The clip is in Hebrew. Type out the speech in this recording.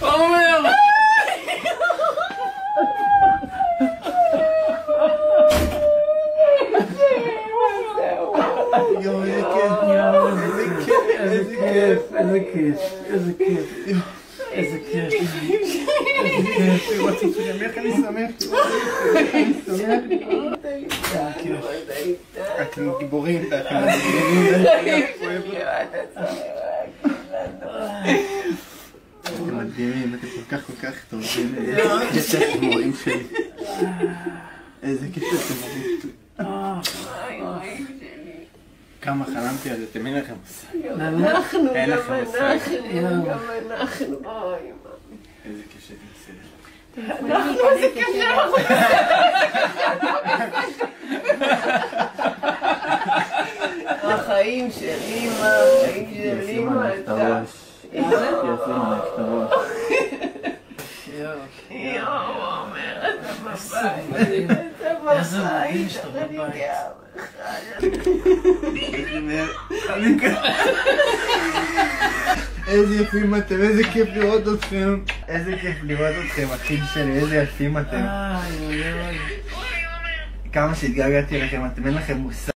עומר! יואו, איזה כיף, איזה כיף, איזה כיף, איזה כיף, איזה כיף, איזה כיף, איך אני שמח, אתם גיבורים, אתם מדהימים, אתם כל כך טובים, איזה מורים שלי, איזה כיף אתם מורים. כמה חלמתי על זה, אתם אין לכם מושג. אנחנו, אין גם לכם מושג. אנחנו. אוי, איזה כיף שאתם בסדר. אנחנו, איזה כיף שאנחנו. החיים של אמא, החיים של אמא. יעשו מערכת הראש. יואו, עומר, אתה בבית. איזה מדהים שאתה בבית. איזה יפים אתם, איזה כיף לראות אתכם. איזה כיף לראות אתכם, אחים שלי, איזה יפים אתם. כמה שהתגעגעתי לכם, אתם אין לכם מושג.